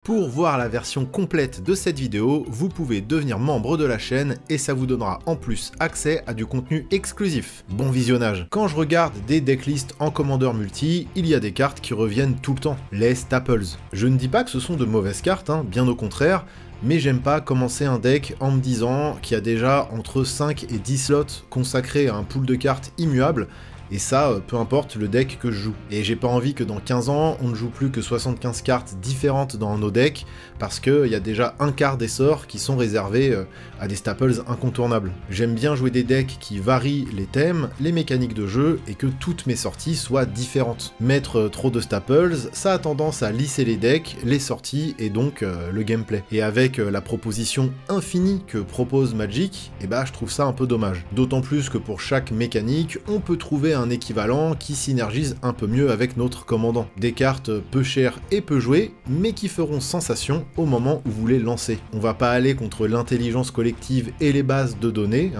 Pour voir la version complète de cette vidéo, vous pouvez devenir membre de la chaîne et ça vous donnera en plus accès à du contenu exclusif. Bon visionnage. Quand je regarde des decklists en Commander multi, il y a des cartes qui reviennent tout le temps, les staples. Je ne dis pas que ce sont de mauvaises cartes, bien au contraire, mais j'aime pas commencer un deck en me disant qu'il y a déjà entre 5 et 10 slots consacrés à un pool de cartes immuable, et ça, peu importe le deck que je joue. Et j'ai pas envie que dans 15 ans, on ne joue plus que 75 cartes différentes dans nos decks, parce qu'il y a déjà un quart des sorts qui sont réservés à des staples incontournables. J'aime bien jouer des decks qui varient les thèmes, les mécaniques de jeu, et que toutes mes sorties soient différentes. Mettre trop de staples, ça a tendance à lisser les decks, les sorties, et donc le gameplay. Et avec la proposition infinie que propose Magic, je trouve ça un peu dommage. D'autant plus que pour chaque mécanique, on peut trouver un équivalent qui synergise un peu mieux avec notre commandant. Des cartes peu chères et peu jouées, mais qui feront sensation au moment où vous les lancez. On va pas aller contre l'intelligence collective et les bases de données.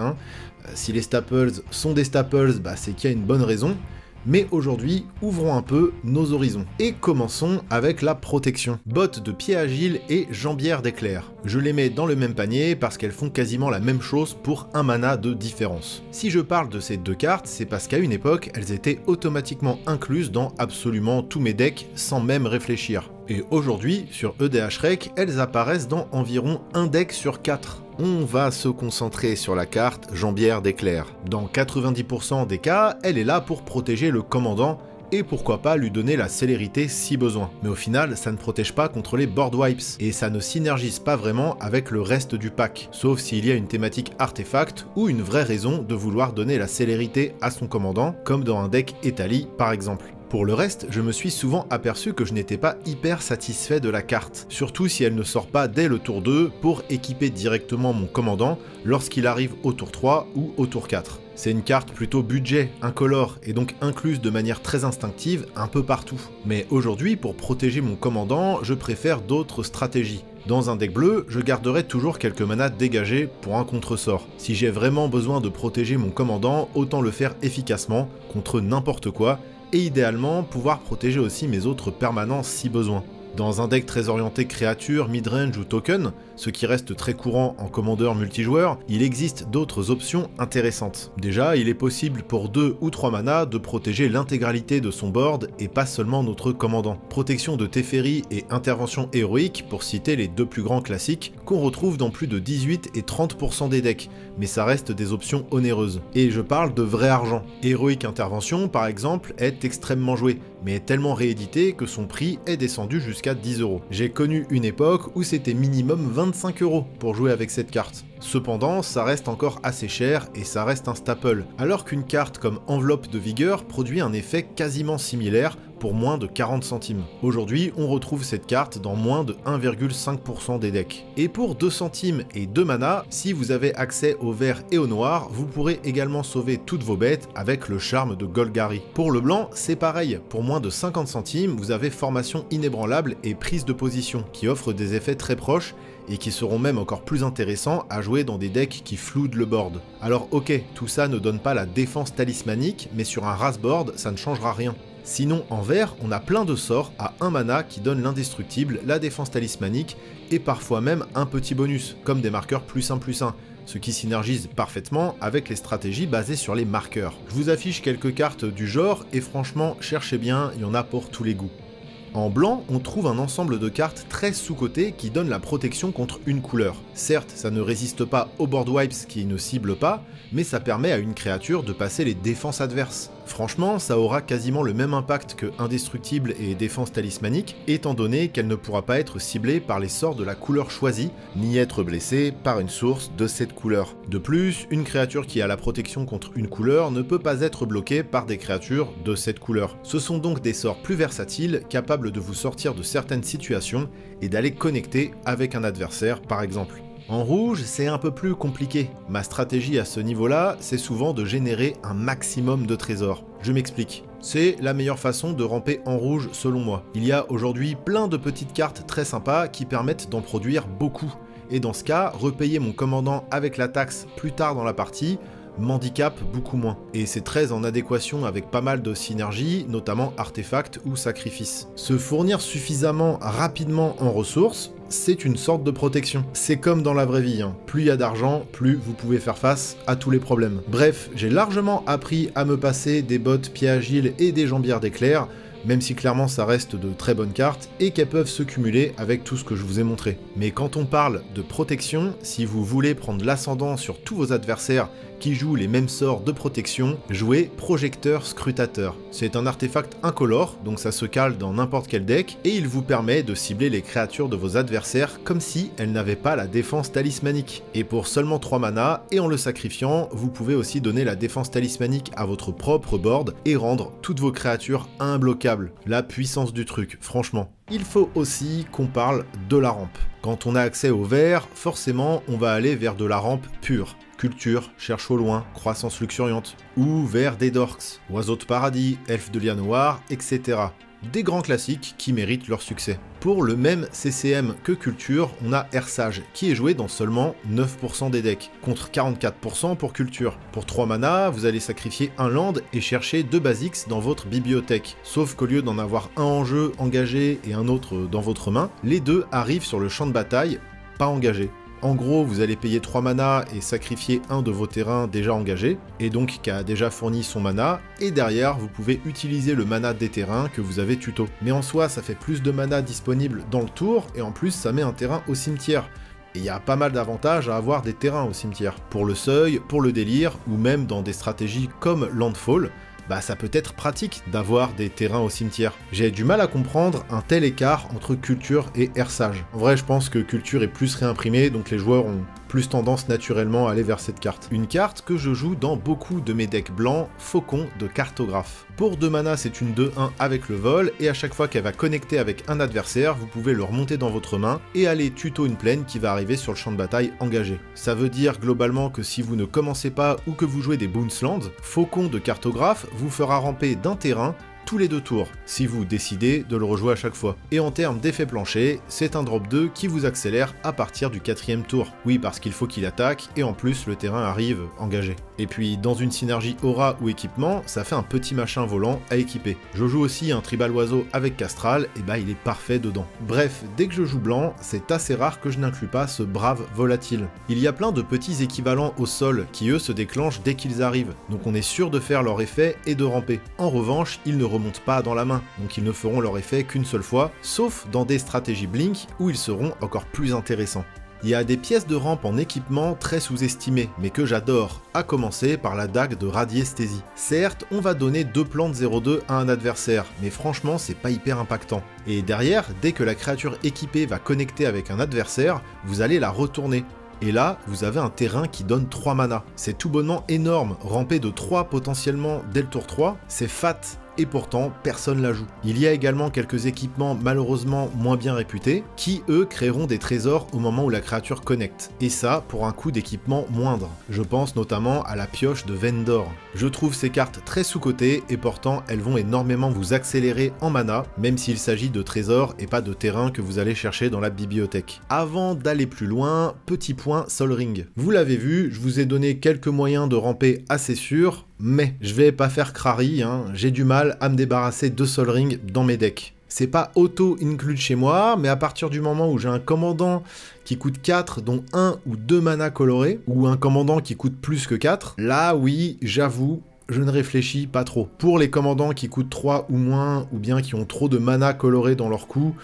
Si les staples sont des staples, c'est qu'il y a une bonne raison. Mais aujourd'hui, ouvrons un peu nos horizons. Et commençons avec la protection. Bottes de pied agile et jambières d'éclair. Je les mets dans le même panier parce qu'elles font quasiment la même chose pour un mana de différence. Si je parle de ces deux cartes, c'est parce qu'à une époque, elles étaient automatiquement incluses dans absolument tous mes decks sans même réfléchir. Et aujourd'hui, sur EDH Rec, elles apparaissent dans environ un deck sur 4. On va se concentrer sur la carte jambière d'éclair. Dans 90% des cas, elle est là pour protéger le commandant, et pourquoi pas lui donner la célérité si besoin. Mais au final, ça ne protège pas contre les board wipes, et ça ne synergise pas vraiment avec le reste du pack, sauf s'il y a une thématique artefact ou une vraie raison de vouloir donner la célérité à son commandant, comme dans un deck Etali par exemple. Pour le reste, je me suis souvent aperçu que je n'étais pas hyper satisfait de la carte, surtout si elle ne sort pas dès le tour 2 pour équiper directement mon commandant lorsqu'il arrive au tour 3 ou au tour 4. C'est une carte plutôt budget, incolore, et donc incluse de manière très instinctive un peu partout. Mais aujourd'hui, pour protéger mon commandant, je préfère d'autres stratégies. Dans un deck bleu, je garderai toujours quelques manas dégagées pour un contre-sort. Si j'ai vraiment besoin de protéger mon commandant, autant le faire efficacement, contre n'importe quoi, et idéalement pouvoir protéger aussi mes autres permanents si besoin. Dans un deck très orienté créature, midrange ou token, ce qui reste très courant en commandeur multijoueur, il existe d'autres options intéressantes. Déjà, il est possible pour 2 ou 3 manas de protéger l'intégralité de son board et pas seulement notre commandant. Protection de Teferi et intervention héroïque, pour citer les deux plus grands classiques, qu'on retrouve dans plus de 18 et 30% des decks, mais ça reste des options onéreuses. Et je parle de vrai argent. Héroïque intervention, par exemple, est extrêmement joué, mais est tellement réédité que son prix est descendu jusqu'à 10 €. J'ai connu une époque où c'était minimum 25 € pour jouer avec cette carte. Cependant, ça reste encore assez cher et ça reste un staple, alors qu'une carte comme Enveloppe de Vigueur produit un effet quasiment similaire pour moins de 40 centimes. Aujourd'hui, on retrouve cette carte dans moins de 1,5% des decks. Et pour 2 centimes et 2 mana, si vous avez accès au vert et au noir, vous pourrez également sauver toutes vos bêtes avec le charme de Golgari. Pour le blanc, c'est pareil, pour moins de 50 centimes, vous avez Formation inébranlable et Prise de position, qui offrent des effets très proches et qui seront même encore plus intéressants à jouer dans des decks qui floudent le board. Alors ok, tout ça ne donne pas la défense talismanique, mais sur un race board, ça ne changera rien. Sinon, en vert, on a plein de sorts à 1 mana qui donnent l'indestructible, la défense talismanique, et parfois même un petit bonus, comme des marqueurs +1/+1, ce qui synergise parfaitement avec les stratégies basées sur les marqueurs. Je vous affiche quelques cartes du genre, et franchement, cherchez bien, il y en a pour tous les goûts. En blanc, on trouve un ensemble de cartes très sous-cotées qui donnent la protection contre une couleur. Certes, ça ne résiste pas aux board wipes qui ne ciblent pas, mais ça permet à une créature de passer les défenses adverses. Franchement, ça aura quasiment le même impact que Indestructible et Défense Talismanique, étant donné qu'elle ne pourra pas être ciblée par les sorts de la couleur choisie, ni être blessée par une source de cette couleur. De plus, une créature qui a la protection contre une couleur ne peut pas être bloquée par des créatures de cette couleur. Ce sont donc des sorts plus versatiles, capables de vous sortir de certaines situations et d'aller connecter avec un adversaire par exemple. En rouge, c'est un peu plus compliqué. Ma stratégie à ce niveau-là, c'est souvent de générer un maximum de trésors. Je m'explique. C'est la meilleure façon de ramper en rouge selon moi. Il y a aujourd'hui plein de petites cartes très sympas qui permettent d'en produire beaucoup. Et dans ce cas, repayer mon commandant avec la taxe plus tard dans la partie m'handicape beaucoup moins. Et c'est très en adéquation avec pas mal de synergies, notamment artefacts ou sacrifices. Se fournir suffisamment rapidement en ressources, c'est une sorte de protection. C'est comme dans la vraie vie, hein. Plus il y a d'argent, plus vous pouvez faire face à tous les problèmes. Bref, j'ai largement appris à me passer des bottes pieds agiles et des jambières d'éclair, même si clairement ça reste de très bonnes cartes et qu'elles peuvent se cumuler avec tout ce que je vous ai montré. Mais quand on parle de protection, si vous voulez prendre l'ascendant sur tous vos adversaires qui jouent les mêmes sorts de protection, jouez Projecteur Scrutateur. C'est un artefact incolore, donc ça se cale dans n'importe quel deck, et il vous permet de cibler les créatures de vos adversaires comme si elles n'avaient pas la défense talismanique. Et pour seulement 3 mana, et en le sacrifiant, vous pouvez aussi donner la défense talismanique à votre propre board et rendre toutes vos créatures imbloquables. La puissance du truc, franchement. Il faut aussi qu'on parle de la rampe. Quand on a accès au vert, forcément on va aller vers de la rampe pure. Culture, cherche au loin, croissance luxuriante, ou vers des dorks, oiseaux de paradis, elfes de lien noir, etc. Des grands classiques qui méritent leur succès. Pour le même CCM que Culture, on a Ersage, qui est joué dans seulement 9% des decks, contre 44% pour Culture. Pour 3 mana, vous allez sacrifier un land et chercher 2 basics dans votre bibliothèque. Sauf qu'au lieu d'en avoir un en jeu engagé et un autre dans votre main, les deux arrivent sur le champ de bataille, pas engagés. En gros, vous allez payer 3 mana et sacrifier un de vos terrains déjà engagés, et donc qui a déjà fourni son mana, et derrière, vous pouvez utiliser le mana des terrains que vous avez tuto. Mais en soi, ça fait plus de mana disponible dans le tour, et en plus, ça met un terrain au cimetière. Et il y a pas mal d'avantages à avoir des terrains au cimetière. Pour le seuil, pour le délire, ou même dans des stratégies comme Landfall, bah ça peut être pratique d'avoir des terrains au cimetière. J'ai du mal à comprendre un tel écart entre Culture et Ersage. En vrai, je pense que Culture est plus réimprimée, donc les joueurs ont plus tendance naturellement à aller vers cette carte. Une carte que je joue dans beaucoup de mes decks blancs, Faucon de Cartographe. Pour 2 mana, c'est une 2-1 avec le vol, et à chaque fois qu'elle va connecter avec un adversaire, vous pouvez le remonter dans votre main et aller tuto une plaine qui va arriver sur le champ de bataille engagé. Ça veut dire globalement que si vous ne commencez pas ou que vous jouez des Boonslands, Faucon de Cartographe vous fera ramper d'un terrain tous les 2 tours, si vous décidez de le rejouer à chaque fois. Et en termes d'effet plancher, c'est un drop 2 qui vous accélère à partir du 4e tour. Oui, parce qu'il faut qu'il attaque, et en plus le terrain arrive engagé. Et puis dans une synergie aura ou équipement, ça fait un petit machin volant à équiper. Je joue aussi un tribal oiseau avec Castral, et bah il est parfait dedans. Bref, dès que je joue blanc, c'est assez rare que je n'inclue pas ce brave volatile. Il y a plein de petits équivalents au sol qui eux se déclenchent dès qu'ils arrivent, donc on est sûr de faire leur effet et de ramper. En revanche, ils ne remontent pas dans la main, donc ils ne feront leur effet qu'une seule fois, sauf dans des stratégies Blink où ils seront encore plus intéressants. Il y a des pièces de rampe en équipement très sous-estimées, mais que j'adore, à commencer par la dague de radiesthésie. Certes, on va donner 2 plantes 0-2 à un adversaire, mais franchement c'est pas hyper impactant. Et derrière, dès que la créature équipée va connecter avec un adversaire, vous allez la retourner. Et là, vous avez un terrain qui donne 3 mana. C'est tout bonnement énorme, ramper de 3 potentiellement dès le tour 3, c'est fat. Et pourtant, personne la joue. Il y a également quelques équipements malheureusement moins bien réputés, qui eux créeront des trésors au moment où la créature connecte. Et ça, pour un coût d'équipement moindre. Je pense notamment à la pioche de Vendor. Je trouve ces cartes très sous-cotées, et pourtant elles vont énormément vous accélérer en mana, même s'il s'agit de trésors et pas de terrain que vous allez chercher dans la bibliothèque. Avant d'aller plus loin, petit point Sol Ring. Vous l'avez vu, je vous ai donné quelques moyens de ramper assez sûrs, mais je vais pas faire crari, hein. J'ai du mal à me débarrasser de Sol Ring dans mes decks. C'est pas auto-inclus chez moi, mais à partir du moment où j'ai un commandant qui coûte 4, dont 1 ou 2 mana colorés, ou un commandant qui coûte plus que 4, là oui, j'avoue, je ne réfléchis pas trop. Pour les commandants qui coûtent 3 ou moins, ou bien qui ont trop de mana colorés dans leur coup,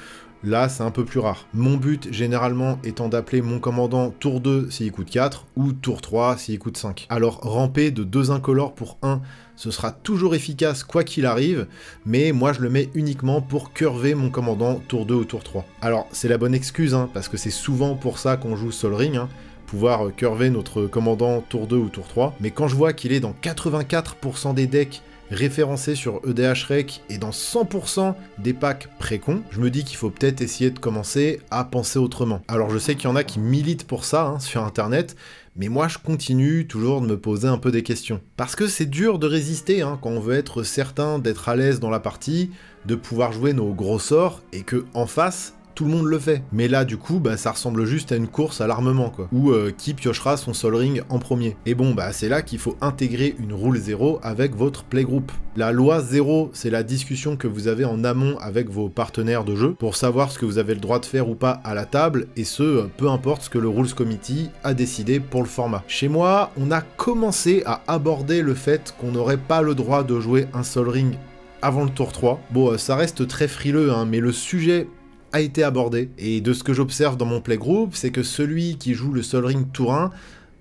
là, c'est un peu plus rare. Mon but, généralement, étant d'appeler mon commandant tour 2 s'il coûte 4, ou tour 3 s'il coûte 5. Alors, ramper de 2 incolores pour 1, ce sera toujours efficace quoi qu'il arrive, mais moi je le mets uniquement pour curver mon commandant tour 2 ou tour 3. Alors, c'est la bonne excuse, hein, parce que c'est souvent pour ça qu'on joue Sol Ring, hein, pouvoir curver notre commandant tour 2 ou tour 3, mais quand je vois qu'il est dans 84% des decks référencé sur EDHREC et dans 100% des packs pré-cons, je me dis qu'il faut peut-être essayer de commencer à penser autrement. Alors je sais qu'il y en a qui militent pour ça hein, sur internet, mais moi je continue toujours de me poser un peu des questions. Parce que c'est dur de résister hein, quand on veut être certain d'être à l'aise dans la partie, de pouvoir jouer nos gros sorts, et que en face, tout le monde le fait. Mais là du coup, ça ressemble juste à une course à l'armement quoi, où qui piochera son Sol Ring en premier. Et bon, c'est là qu'il faut intégrer une rule 0 avec votre playgroup. La loi 0, c'est la discussion que vous avez en amont avec vos partenaires de jeu pour savoir ce que vous avez le droit de faire ou pas à la table, et ce, peu importe ce que le Rules Committee a décidé pour le format. Chez moi, on a commencé à aborder le fait qu'on n'aurait pas le droit de jouer un Sol Ring avant le tour 3. Bon, ça reste très frileux, mais le sujet a été abordé, et de ce que j'observe dans mon playgroup, c'est que celui qui joue le Sol Ring tour 1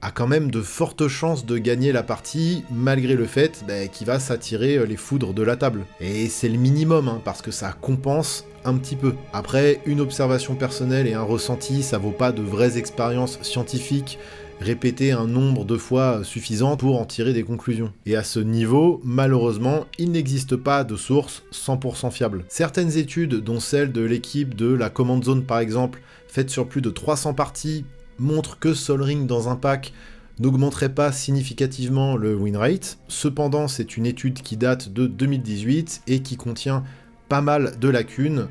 a quand même de fortes chances de gagner la partie, malgré le fait qu'il va s'attirer les foudres de la table. Et c'est le minimum, parce que ça compense un petit peu. Après, une observation personnelle et un ressenti, ça vaut pas de vraies expériences scientifiques répétées un nombre de fois suffisant pour en tirer des conclusions. Et à ce niveau, malheureusement, il n'existe pas de source 100% fiable. Certaines études, dont celle de l'équipe de la Command Zone par exemple, faite sur plus de 300 parties, montre que Sol Ring dans un pack n'augmenterait pas significativement le win rate. Cependant, c'est une étude qui date de 2018 et qui contient pas mal de lacunes,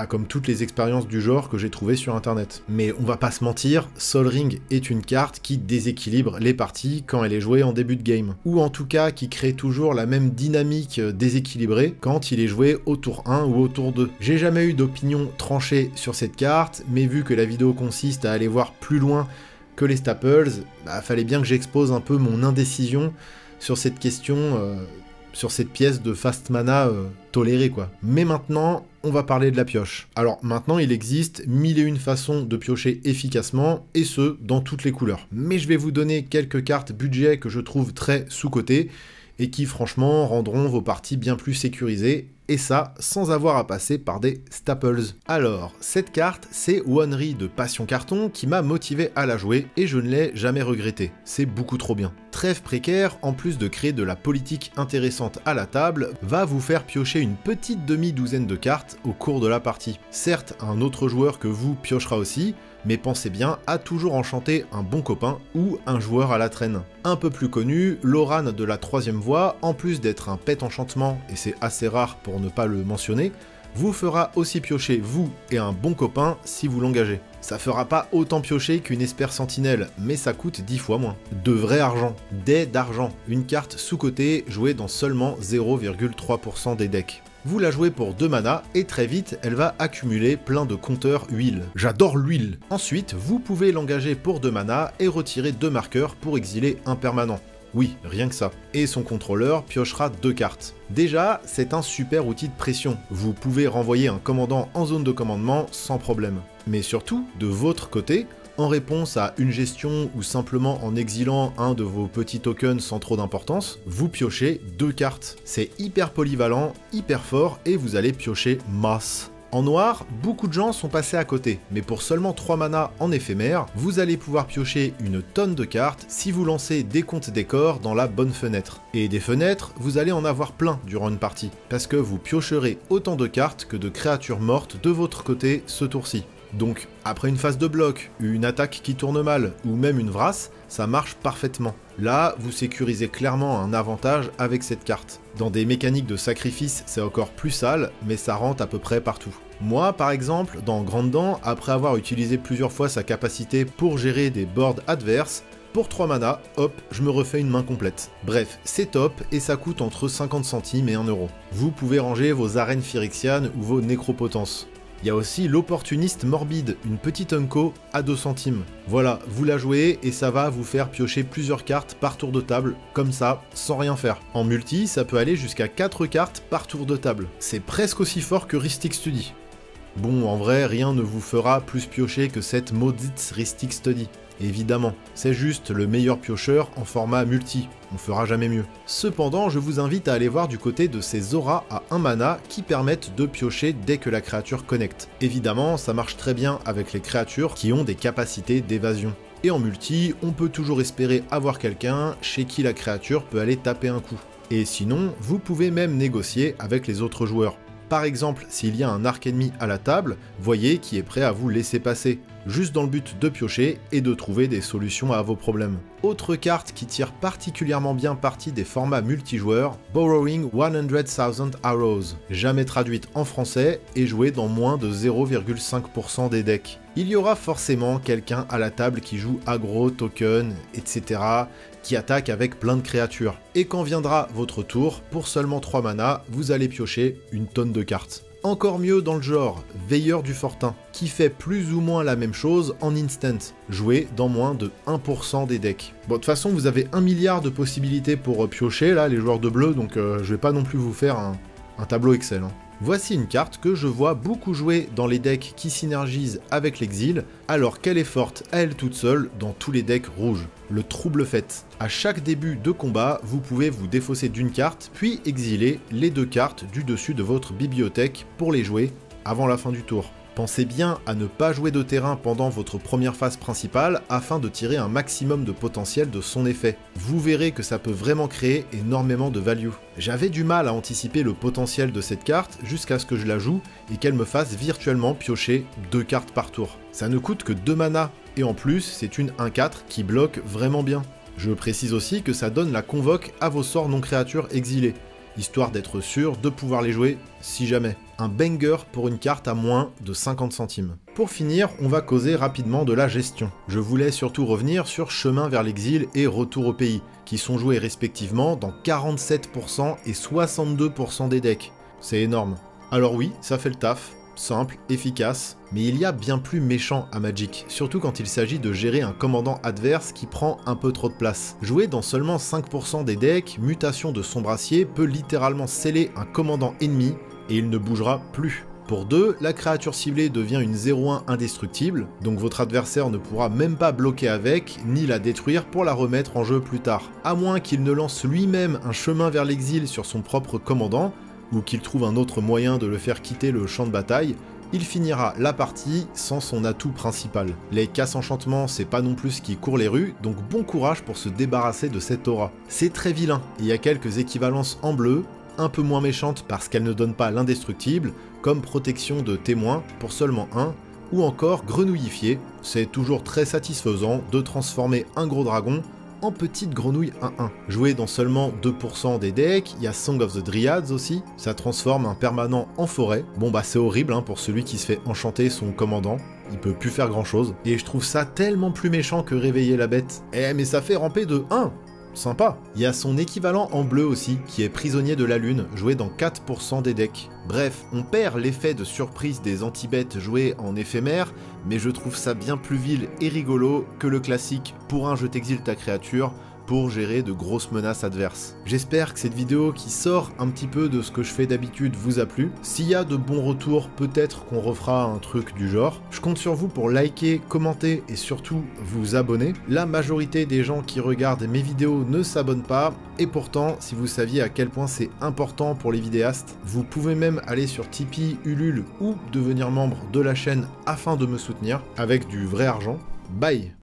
comme toutes les expériences du genre que j'ai trouvées sur internet. Mais on va pas se mentir, Sol Ring est une carte qui déséquilibre les parties quand elle est jouée en début de game. Ou en tout cas qui crée toujours la même dynamique déséquilibrée quand il est joué au tour 1 ou au tour 2. J'ai jamais eu d'opinion tranchée sur cette carte, mais vu que la vidéo consiste à aller voir plus loin que les staples, fallait bien que j'expose un peu mon indécision sur cette question, sur cette pièce de fast mana tolérée quoi. Mais maintenant, on va parler de la pioche. Alors maintenant, il existe 1001 façons de piocher efficacement, et ce, dans toutes les couleurs. Mais je vais vous donner quelques cartes budget que je trouve très sous-cotées, et qui franchement rendront vos parties bien plus sécurisées, et ça sans avoir à passer par des staples. Alors, cette carte, c'est Onry de Passion Carton qui m'a motivé à la jouer, et je ne l'ai jamais regretté. C'est beaucoup trop bien. Trêve précaire, en plus de créer de la politique intéressante à la table, va vous faire piocher une petite demi-douzaine de cartes au cours de la partie. Certes, un autre joueur que vous piochera aussi, mais pensez bien à toujours enchanter un bon copain ou un joueur à la traîne. Un peu plus connu, Loran de la 3ème voie, en plus d'être un pet enchantement, et c'est assez rare pour ne pas le mentionner, vous fera aussi piocher vous et un bon copain si vous l'engagez. Ça fera pas autant piocher qu'une Esper Sentinelle, mais ça coûte 10 fois moins. De vrai argent, dés d'argent, une carte sous-cotée jouée dans seulement 0,3% des decks. Vous la jouez pour 2 mana et très vite elle va accumuler plein de compteurs huile. J'adore l'huile. Ensuite, vous pouvez l'engager pour 2 mana et retirer 2 marqueurs pour exiler un permanent. Oui, rien que ça. Et son contrôleur piochera 2 cartes. Déjà, c'est un super outil de pression. Vous pouvez renvoyer un commandant en zone de commandement sans problème. Mais surtout, de votre côté, en réponse à une gestion ou simplement en exilant un de vos petits tokens sans trop d'importance, vous piochez 2 cartes. C'est hyper polyvalent, hyper fort et vous allez piocher masse. En noir, beaucoup de gens sont passés à côté, mais pour seulement 3 mana en éphémère, vous allez pouvoir piocher une tonne de cartes si vous lancez des comptes décors dans la bonne fenêtre. Et des fenêtres, vous allez en avoir plein durant une partie, parce que vous piocherez autant de cartes que de créatures mortes de votre côté ce tour-ci. Donc, après une phase de bloc, une attaque qui tourne mal, ou même une vrasse, ça marche parfaitement. Là, vous sécurisez clairement un avantage avec cette carte. Dans des mécaniques de sacrifice, c'est encore plus sale, mais ça rentre à peu près partout. Moi, par exemple, dans Grande Dent, après avoir utilisé plusieurs fois sa capacité pour gérer des boards adverses, pour 3 mana, hop, je me refais une main complète. Bref, c'est top et ça coûte entre 50 centimes et 1 euro. Vous pouvez ranger vos arènes phyrexianes ou vos nécropotences. Il y a aussi l'opportuniste morbide, une petite unco à 2 centimes. Voilà, vous la jouez et ça va vous faire piocher plusieurs cartes par tour de table, comme ça, sans rien faire. En multi, ça peut aller jusqu'à 4 cartes par tour de table. C'est presque aussi fort que Rhystic Study. Bon, en vrai, rien ne vous fera plus piocher que cette maudite Rhystic Study. Évidemment, c'est juste le meilleur piocheur en format multi, on fera jamais mieux. Cependant, je vous invite à aller voir du côté de ces auras à 1 mana qui permettent de piocher dès que la créature connecte. Évidemment, ça marche très bien avec les créatures qui ont des capacités d'évasion. Et en multi, on peut toujours espérer avoir quelqu'un chez qui la créature peut aller taper un coup. Et sinon, vous pouvez même négocier avec les autres joueurs. Par exemple, s'il y a un arc ennemi à la table, voyez qui est prêt à vous laisser passer, juste dans le but de piocher et de trouver des solutions à vos problèmes. Autre carte qui tire particulièrement bien parti des formats multijoueurs, Borrowing 100,000 Arrows, jamais traduite en français et jouée dans moins de 0,5% des decks. Il y aura forcément quelqu'un à la table qui joue aggro, token, etc., qui attaque avec plein de créatures. Et quand viendra votre tour, pour seulement 3 mana, vous allez piocher une tonne de cartes. Encore mieux dans le genre, Veilleur du Fortin, qui fait plus ou moins la même chose en instant, joué dans moins de 1% des decks. Bon, de toute façon, vous avez 1 milliard de possibilités pour piocher, là, les joueurs de bleu, donc je vais pas non plus vous faire un tableau Excel. Voici une carte que je vois beaucoup jouer dans les decks qui synergisent avec l'exil, alors qu'elle est forte à elle toute seule dans tous les decks rouges. Le Trouble-Fête. À chaque début de combat, vous pouvez vous défausser d'une carte, puis exiler les 2 cartes du dessus de votre bibliothèque pour les jouer avant la fin du tour. Pensez bien à ne pas jouer de terrain pendant votre première phase principale afin de tirer un maximum de potentiel de son effet. Vous verrez que ça peut vraiment créer énormément de value. J'avais du mal à anticiper le potentiel de cette carte jusqu'à ce que je la joue et qu'elle me fasse virtuellement piocher 2 cartes par tour. Ça ne coûte que 2 mana et en plus c'est une 1/4 qui bloque vraiment bien. Je précise aussi que ça donne la convoque à vos sorts non créatures exilés, histoire d'être sûr de pouvoir les jouer si jamais. Un banger pour une carte à moins de 50 centimes. Pour finir, on va causer rapidement de la gestion. Je voulais surtout revenir sur Chemin vers l'exil et Retour au pays, qui sont joués respectivement dans 47% et 62% des decks. C'est énorme. Alors oui, ça fait le taf, simple, efficace, mais il y a bien plus méchant à Magic, surtout quand il s'agit de gérer un commandant adverse qui prend un peu trop de place. Joué dans seulement 5% des decks, Mutation de Sombracier peut littéralement sceller un commandant ennemi et il ne bougera plus. Pour 2, la créature ciblée devient une 0/1 indestructible, donc votre adversaire ne pourra même pas bloquer avec, ni la détruire pour la remettre en jeu plus tard. À moins qu'il ne lance lui-même un chemin vers l'exil sur son propre commandant, ou qu'il trouve un autre moyen de le faire quitter le champ de bataille, il finira la partie sans son atout principal. Les casse-enchantements, c'est pas non plus ce qui court les rues, donc bon courage pour se débarrasser de cette aura. C'est très vilain, et il y a quelques équivalences en bleu, un peu moins méchante parce qu'elle ne donne pas l'indestructible, comme protection de témoin pour seulement 1, ou encore grenouillifié, c'est toujours très satisfaisant de transformer un gros dragon en petite grenouille 1/1. Joué dans seulement 2% des decks, il y a Song of the Dryads aussi, ça transforme un permanent en forêt. Bon bah c'est horrible pour celui qui se fait enchanter son commandant, il peut plus faire grand chose, et je trouve ça tellement plus méchant que réveiller la bête. Eh mais ça fait ramper de 1. Sympa. Il y a son équivalent en bleu aussi, qui est Prisonnier de la Lune, joué dans 4% des decks. Bref, on perd l'effet de surprise des anti-bêtes joués en éphémère, mais je trouve ça bien plus vil et rigolo que le classique « pour un je t'exile ta créature » pour gérer de grosses menaces adverses. J'espère que cette vidéo qui sort un petit peu de ce que je fais d'habitude vous a plu. S'il y a de bons retours, peut-être qu'on refera un truc du genre. Je compte sur vous pour liker, commenter et surtout vous abonner. La majorité des gens qui regardent mes vidéos ne s'abonnent pas, et pourtant, si vous saviez à quel point c'est important pour les vidéastes, vous pouvez même aller sur Tipeee, Ulule ou devenir membre de la chaîne afin de me soutenir avec du vrai argent. Bye!